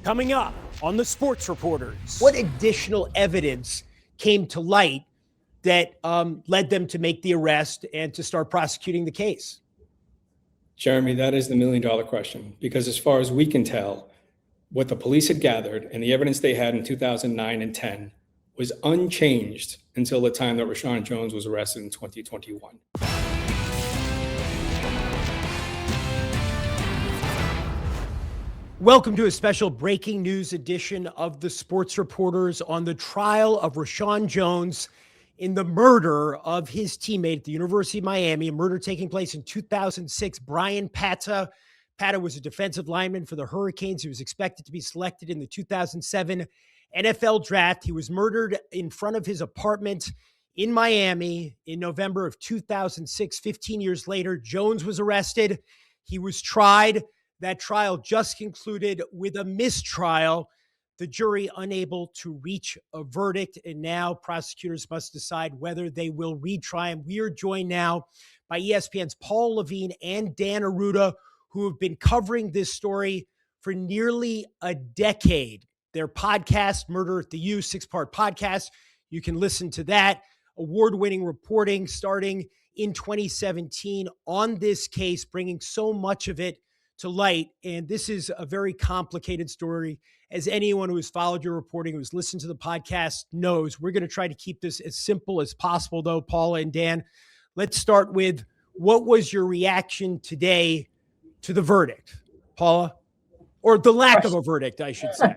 Coming up on the Sports Reporters. What additional evidence came to light that led them to make the arrest and to start prosecuting the case? Jeremy, that is the million-dollar question, because as far as we can tell, what the police had gathered and the evidence they had in 2009 and 10 was unchanged until the time that Rashaun Jones was arrested in 2021. Welcome to a special breaking news edition of the Sports Reporters on the trial of Rashaun Jones in the murder of his teammate at the University of Miami, a murder taking place in 2006. Bryan Pata. Pata was a defensive lineman for the Hurricanes. He was expected to be selected in the 2007 NFL draft. He was murdered in front of his apartment in Miami in November of 2006. 15 years later, Jones was arrested. He was tried. That trial just concluded with a mistrial, the jury unable to reach a verdict, and now prosecutors must decide whether they will retry him. We are joined now by ESPN's Paula Lavigne and Dan Arruda, who have been covering this story for nearly a decade. Their podcast, Murder at the U, 6-part podcast. You can listen to that. Award-winning reporting starting in 2017 on this case, bringing so much of it to light. And this is a very complicated story. As anyone who has followed your reporting, who's listened to the podcast knows, we're going to try to keep this as simple as possible, though. Paula and Dan, let's start with, what was your reaction today to the verdict, Paula? Or the lack of a verdict, I should say.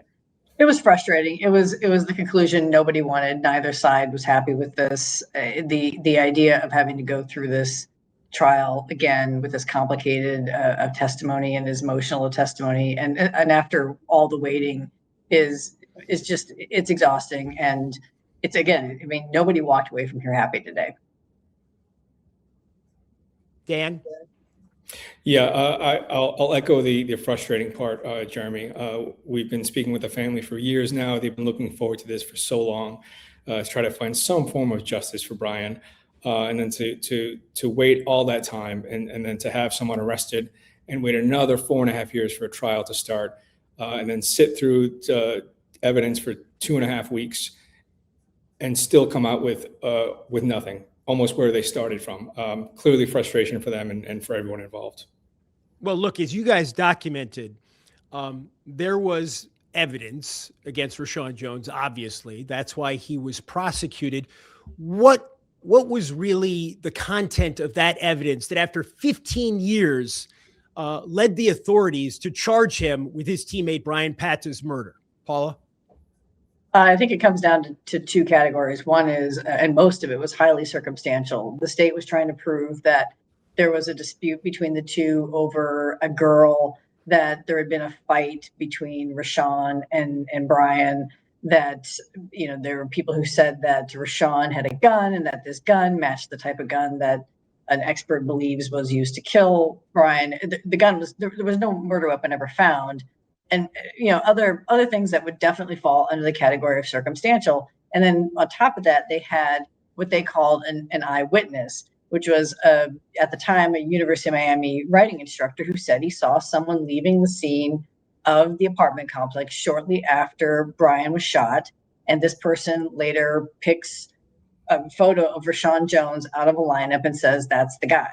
It was frustrating. It was the conclusion nobody wanted. Neither side was happy with this. The idea of having to go through this trial again with this complicated of testimony and as emotional a testimony, and after all the waiting is just, it's exhausting. And it's, again, I mean, nobody walked away from here happy today. Dan? Yeah, I'll echo the frustrating part, Jeremy. We've been speaking with the family for years now. They've been looking forward to this for so long, to try to find some form of justice for Bryan. And then to wait all that time and then to have someone arrested and wait another 4.5 years for a trial to start, and then sit through evidence for 2.5 weeks and still come out with nothing, almost where they started from. Clearly frustration for them and for everyone involved. Well, look, as you guys documented, there was evidence against Rashaun Jones, obviously. That's why he was prosecuted. What was really the content of that evidence that after 15 years led the authorities to charge him with his teammate Bryan Pata's murder? Paula? I think it comes down to two categories. One is, and most of it was highly circumstantial. The state was trying to prove that there was a dispute between the two over a girl, that there had been a fight between Rashaun and Bryan, that, you know, there were people who said that Rashaun had a gun and that this gun matched the type of gun that an expert believes was used to kill Bryan. The gun was, there was no murder weapon ever found. And, you know, other things that would definitely fall under the category of circumstantial. And then on top of that, they had what they called an eyewitness, which was at the time a University of Miami writing instructor who said he saw someone leaving the scene of the apartment complex shortly after Bryan was shot. And this person later picks a photo of Rashaun Jones out of a lineup and says, that's the guy.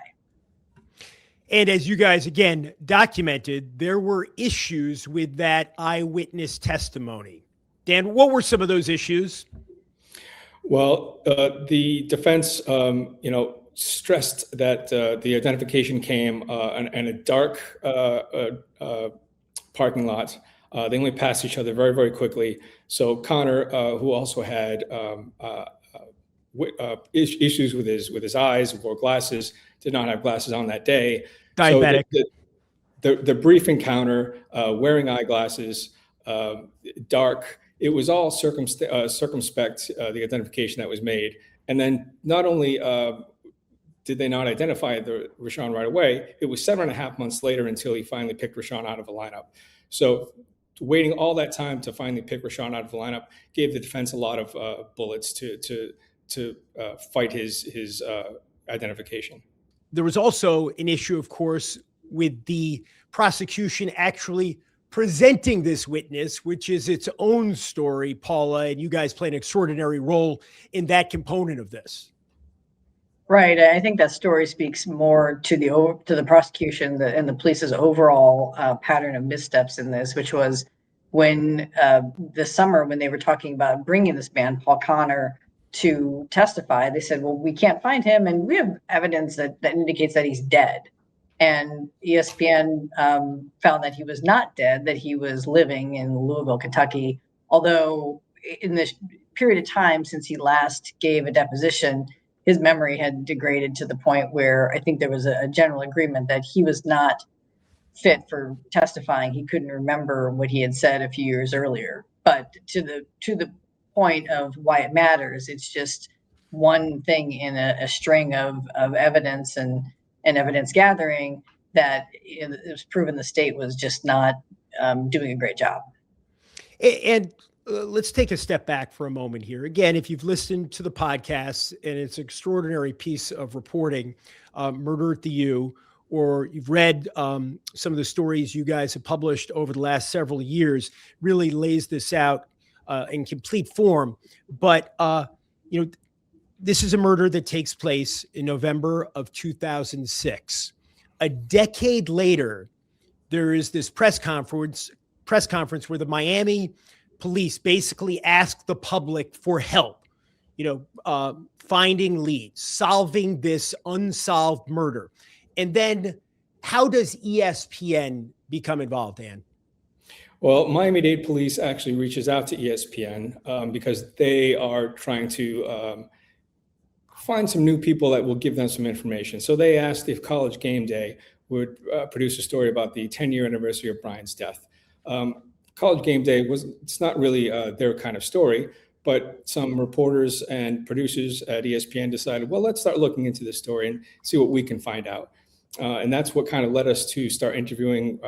And as you guys, again, documented, there were issues with that eyewitness testimony. Dan, what were some of those issues? Well, the defense, stressed that the identification came in a dark parking lot. They only passed each other very, very quickly. So Connor, who also had issues with his eyes, wore glasses, did not have glasses on that day. Diabetic. So the brief encounter, wearing eyeglasses, dark, it was all circumspect, the identification that was made. And then not only did they not identify Rashaun right away, it was 7.5 months later until he finally picked Rashaun out of a lineup. So waiting all that time to finally pick Rashaun out of the lineup gave the defense a lot of bullets to fight his identification. There was also an issue, of course, with the prosecution actually presenting this witness, which is its own story, Paula, and you guys play an extraordinary role in that component of this. Right. I think that story speaks more to the prosecution and the police's overall pattern of missteps in this, which was when this summer when they were talking about bringing this man, Paul Connor, to testify, they said, well, we can't find him, and we have evidence that indicates that he's dead. And ESPN found that he was not dead, that he was living in Louisville, Kentucky. Although in this period of time since he last gave a deposition, his memory had degraded to the point where I think there was a general agreement that he was not fit for testifying. He couldn't remember what he had said a few years earlier. But to the point of why it matters, it's just one thing in a string of evidence and evidence gathering that it was proven the state was just not doing a great job. And let's take a step back for a moment here. Again, if you've listened to the podcast and it's an extraordinary piece of reporting, Murder at the U, or you've read some of the stories you guys have published over the last several years, really lays this out in complete form. But, this is a murder that takes place in November of 2006. A decade later, there is this press conference where the Miami police basically ask the public for help, finding leads, solving this unsolved murder. And then how does ESPN become involved, Dan? Well, Miami-Dade police actually reaches out to ESPN because they are trying to find some new people that will give them some information. So they asked if College Game Day would produce a story about the 10-year anniversary of Bryan's death. College Game Day it's not really their kind of story, but some reporters and producers at ESPN decided, well, let's start looking into this story and see what we can find out. And that's what kind of led us to start interviewing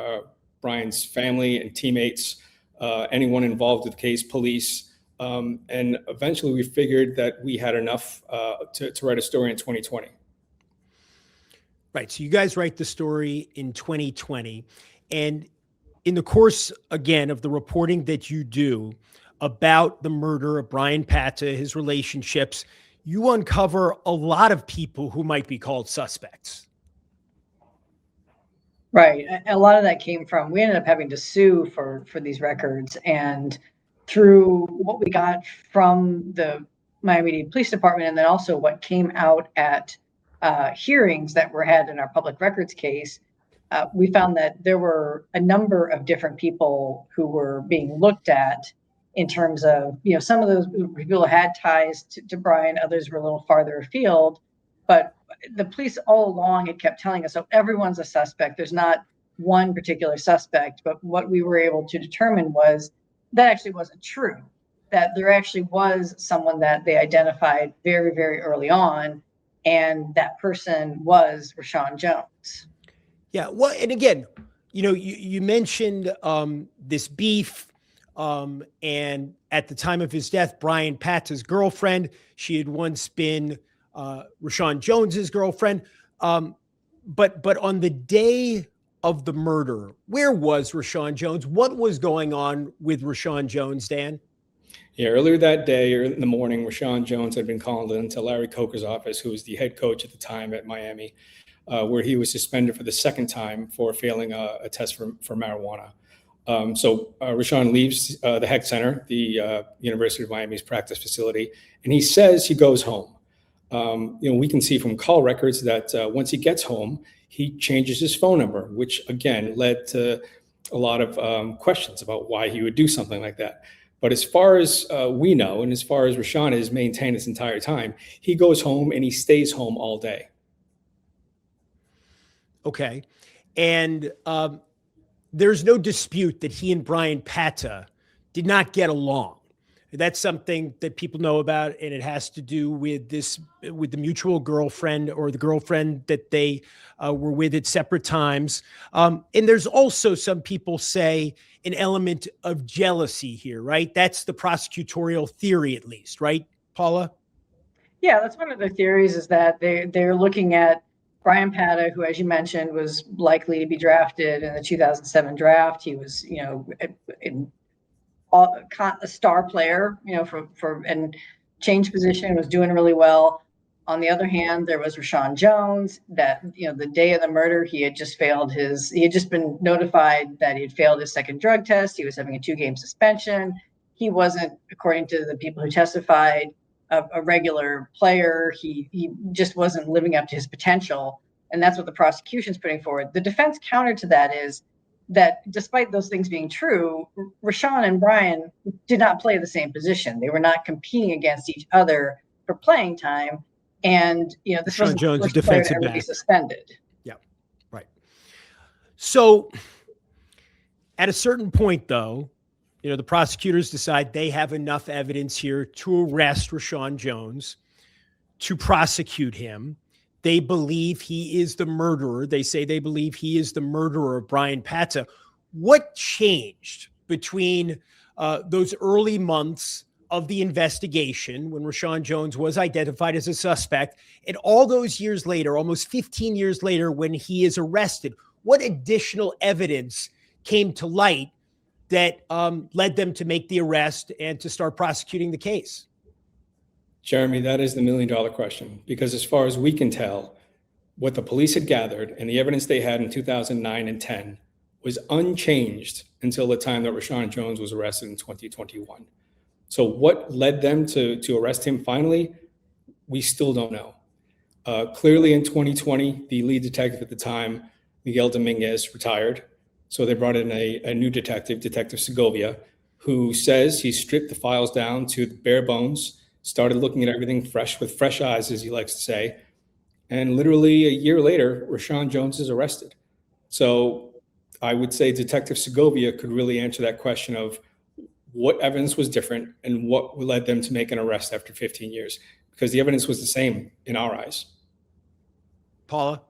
Bryan's family and teammates, anyone involved with the case, police. And eventually we figured that we had enough to write a story in 2020. Right. So you guys write the story in 2020. And in the course, again, of the reporting that you do about the murder of Bryan Pata, his relationships, you uncover a lot of people who might be called suspects. Right. A lot of that came from, we ended up having to sue for these records. And through what we got from the Miami-Dade Police Department, and then also what came out at hearings that were had in our public records case, we found that there were a number of different people who were being looked at in terms of, some of those people had ties to Bryan, others were a little farther afield. But the police all along had kept telling us, so everyone's a suspect. There's not one particular suspect. But what we were able to determine was that actually wasn't true, that there actually was someone that they identified very, very early on. And that person was Rashaun Jones. Yeah. Well, and again, you mentioned this beef. And at the time of his death, Bryan Pata's girlfriend, she had once been Rashaun Jones's girlfriend. But on the day of the murder, where was Rashaun Jones? What was going on with Rashaun Jones, Dan? Yeah, earlier that day or in the morning, Rashaun Jones had been called into Larry Coker's office, who was the head coach at the time at Miami, where he was suspended for the second time for failing a test for marijuana. So Rashaun leaves the Heck Center, the University of Miami's practice facility, and he says he goes home. We can see from call records that once he gets home, he changes his phone number, which again led to a lot of questions about why he would do something like that. But as far as we know, and as far as Rashaun has maintained this entire time, he goes home and he stays home all day. Okay. And there's no dispute that he and Bryan Pata did not get along. That's something that people know about, and it has to do with the mutual girlfriend or the girlfriend that they were with at separate times. And there's also, some people say, an element of jealousy here, right? That's the prosecutorial theory, at least, right, Paula? Yeah, that's one of the theories, is that they're looking at Bryan Pata, who, as you mentioned, was likely to be drafted in the 2007 draft. He was, a star player, and changed position, was doing really well. On the other hand, there was Rashaun Jones that, the day of the murder, he had just been notified that he had failed his second drug test. He was having a 2-game suspension. He wasn't, according to the people who testified, a regular player. He just wasn't living up to his potential. And that's what the prosecution's putting forward. The defense counter to that is that despite those things being true, Rashaun and Bryan did not play the same position. They were not competing against each other for playing time. And, this was Jones, the a first player to defensive ever be back. suspended. Yeah, right. So at a certain point, though, the prosecutors decide they have enough evidence here to arrest Rashaun Jones, to prosecute him. They believe he is the murderer. They say they believe he is the murderer of Bryan Pata. What changed between those early months of the investigation when Rashaun Jones was identified as a suspect and all those years later, almost 15 years later, when he is arrested? What additional evidence came to light that led them to make the arrest and to start prosecuting the case? Jeremy, that is the million-dollar question, because as far as we can tell, what the police had gathered and the evidence they had in 2009 and 10 was unchanged until the time that Rashaun Jones was arrested in 2021. So what led them to arrest him finally, we still don't know. Clearly in 2020, the lead detective at the time, Miguel Dominguez, retired. So they brought in a new detective, Detective Segovia, who says he stripped the files down to the bare bones, started looking at everything with fresh eyes, as he likes to say. And literally a year later, Rashaun Jones is arrested. So I would say Detective Segovia could really answer that question of what evidence was different and what led them to make an arrest after 15 years, because the evidence was the same in our eyes. Paula?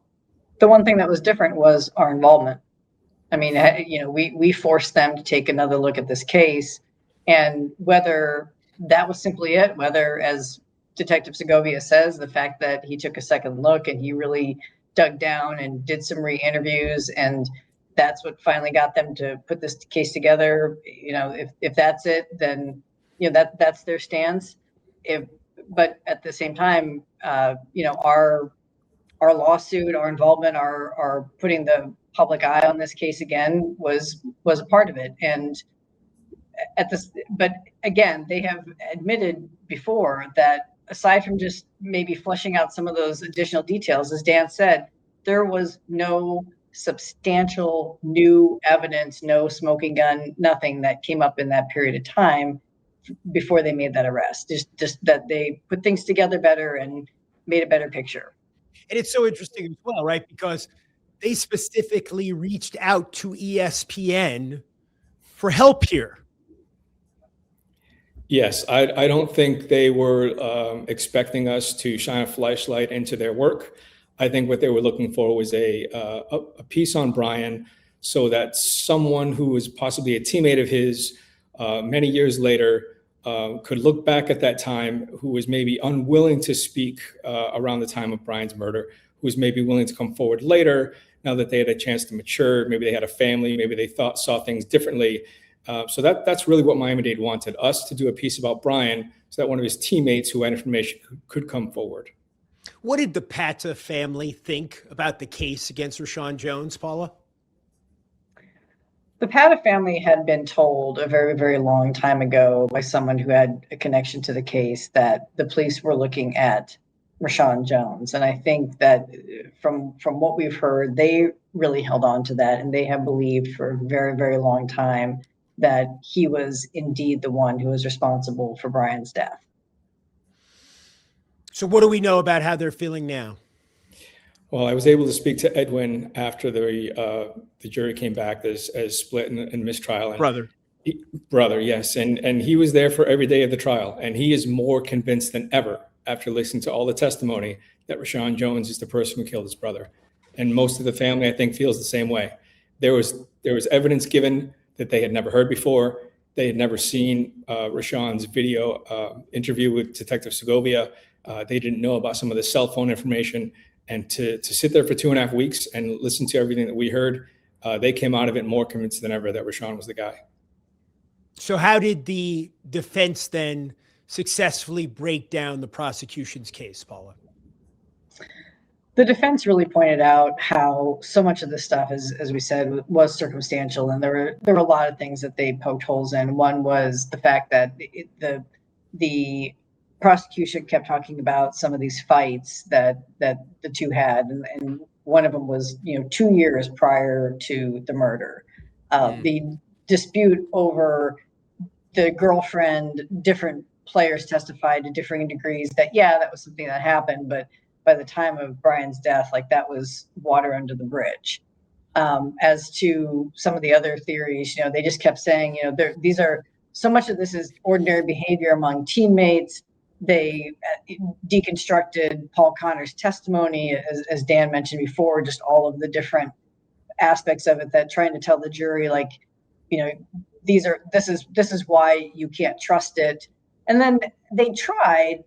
The one thing that was different was our involvement. I mean, we forced them to take another look at this case, and whether that was simply it, whether, as Detective Segovia says, the fact that he took a second look and he really dug down and did some re-interviews, and that's what finally got them to put this case together. If that's it, then that's their stance. But at the same time, our lawsuit, our involvement, our putting the public eye on this case again was a part of it. And but again, they have admitted before that aside from just maybe fleshing out some of those additional details, as Dan said, there was no substantial new evidence, no smoking gun, nothing that came up in that period of time before they made that arrest. Just that they put things together better and made a better picture. And it's so interesting as well, right? Because they specifically reached out to ESPN for help here. Yes, I don't think they were expecting us to shine a flashlight into their work. I think what they were looking for was a piece on Bryan, so that someone who was possibly a teammate of his many years later could look back at that time, who was maybe unwilling to speak around the time of Bryan's murder, who was maybe willing to come forward later, now that they had a chance to mature, maybe they had a family, maybe they saw things differently. So that's really what Miami-Dade wanted, us to do a piece about Bryan so that one of his teammates who had information could come forward. What did the Pata family think about the case against Rashaun Jones, Paula? The Pata family had been told a very, very long time ago by someone who had a connection to the case that the police were looking at Rashaun Jones. And I think that from what we've heard, they really held on to that, and they have believed for a very, very long time that he was indeed the one who was responsible for Bryan's death. So what do we know about how they're feeling now? Well, I was able to speak to Edwin after the jury came back as split in mistrial. And brother, yes. And he was there for every day of the trial. And he is more convinced than ever after listening to all the testimony that Rashaun Jones is the person who killed his brother. And most of the family, I think, feels the same way. There was evidence given that they had never heard before. They had never seen Rashaun's video interview with Detective Segovia. They didn't know about some of the cell phone information. And to sit there for 2.5 weeks and listen to everything that we heard, they came out of it more convinced than ever that Rashaun was the guy. So how did the defense then successfully break down the prosecution's case, Paula? The defense really pointed out how so much of this stuff, as we said, was circumstantial, and there were a lot of things that they poked holes in. One was the fact that the prosecution kept talking about some of these fights that the two had, and one of them was 2 years prior to the murder. The dispute over the girlfriend, different players testified to differing degrees that that was something that happened, but by the time of Bryan's death, like, that was water under the bridge. As to some of the other theories, they just kept saying, these are, so much of this is ordinary behavior among teammates. They deconstructed Paul Connor's testimony, as Dan mentioned before, just all of the different aspects of it, that trying to tell the jury, like, this is why you can't trust it. And then they tried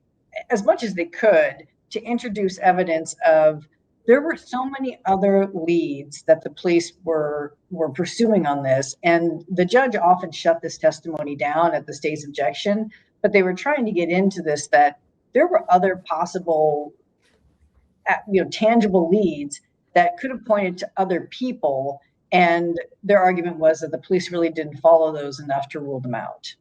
as much as they could to introduce evidence of, there were so many other leads that the police were pursuing on this, and the judge often shut this testimony down at the state's objection, but they were trying to get into this, that there were other possible tangible leads that could have pointed to other people, and their argument was that the police really didn't follow those enough to rule them out.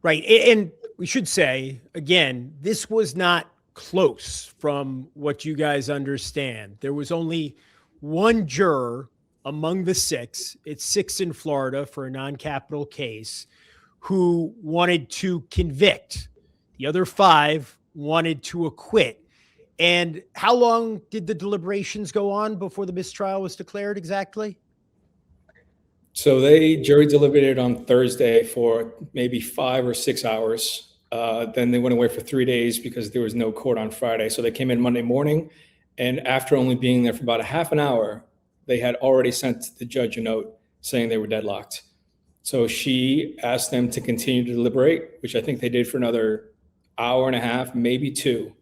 Right. And we should say, again, this was not close from what you guys understand. There was only one juror among the six, it's 6 in Florida for a non-capital case, who wanted to convict. The other 5 wanted to acquit. And how long did the deliberations go on before the mistrial was declared exactly? So jury deliberated on Thursday for maybe 5 or 6 hours. Then they went away for 3 days because there was no court on Friday. So they came in Monday morning, and after only being there for about a half an hour, they had already sent the judge a note saying they were deadlocked. So she asked them to continue to deliberate, which I think they did for another hour and a half, maybe 2.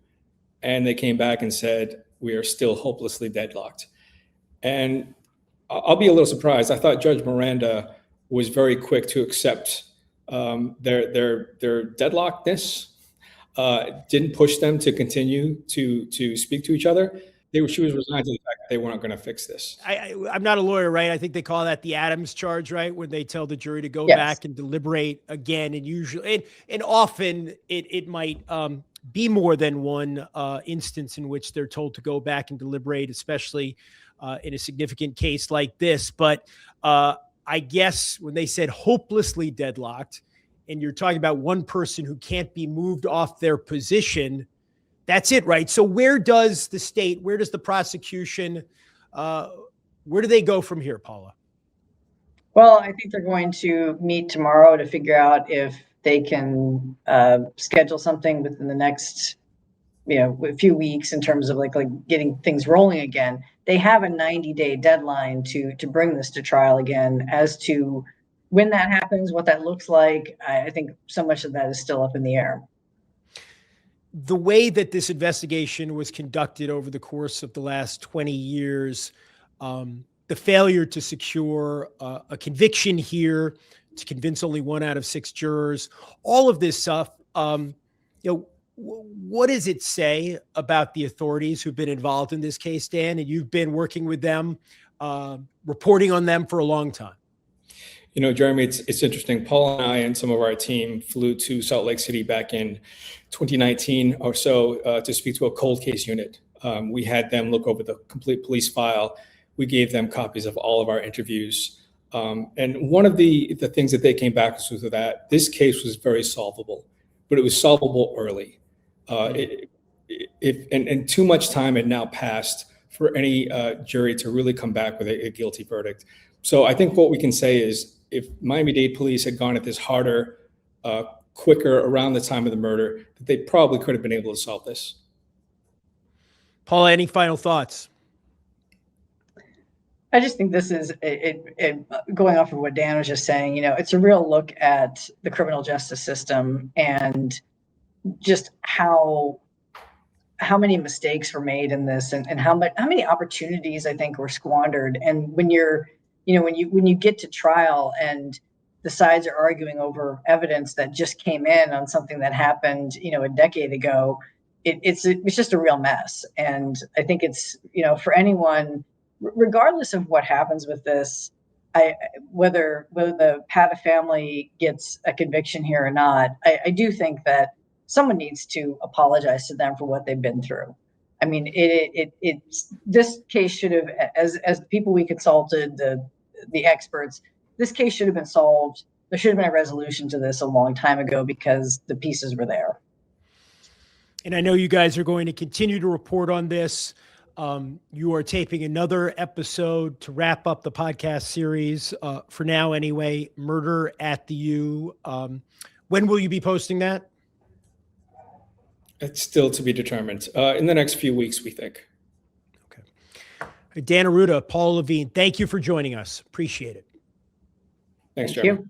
And they came back and said, we are still hopelessly deadlocked. And I'll be a little surprised. I thought Judge Miranda was very quick to accept their deadlockedness, didn't push them to continue to speak to each other. She was resigned to the fact that they weren't going to fix this. I'm not a lawyer, right? I think they call that the Adams charge, right? When they tell the jury to go back and deliberate again, and usually, and often it might be more than one instance in which they're told to go back and deliberate, especially in a significant case like this. But I guess when they said hopelessly deadlocked, and you're talking about one person who can't be moved off their position, that's it, right? So where does the state, where does the prosecution, where do they go from here, Paula? Well, I think they're going to meet tomorrow to figure out if they can schedule something within the next, a few weeks in terms of like getting things rolling again. They have a 90-day deadline to bring this to trial again. As to when that happens, what that looks like, I think so much of that is still up in the air. The way that this investigation was conducted over the course of the last 20 years, the failure to secure a conviction here, to convince only 1 out of 6 jurors, all of this stuff, what does it say about the authorities who've been involved in this case, Dan? And you've been working with them, reporting on them for a long time. Jeremy, it's interesting. Paul and I and some of our team flew to Salt Lake City back in 2019 or so to speak to a cold case unit. We had them look over the complete police file. We gave them copies of all of our interviews. And one of the things that they came back with was that this case was very solvable, but it was solvable early. And too much time had now passed for any jury to really come back with a guilty verdict. So I think what we can say is, if Miami-Dade police had gone at this harder, quicker around the time of the murder, that they probably could have been able to solve this. Paula, any final thoughts? I just think this is going off of what Dan was just saying. It's a real look at the criminal justice system and just how how many mistakes were made in this, and how many opportunities I think were squandered. And when you get to trial and the sides are arguing over evidence that just came in on something that happened, a decade ago, it's just a real mess. And I think it's, for anyone, regardless of what happens with this, whether the Pata family gets a conviction here or not, I do think that someone needs to apologize to them for what they've been through. I mean, this case should have, as the people we consulted, the experts, this case should have been solved. There should have been a resolution to this a long time ago because the pieces were there. And I know you guys are going to continue to report on this. You are taping another episode to wrap up the podcast series, for now anyway, Murder at the U. When will you be posting that? It's still to be determined. In the next few weeks, we think. Okay. Dan Arruda, Paula Lavigne, thank you for joining us. Appreciate it. Thanks, Thank Jeremy. you.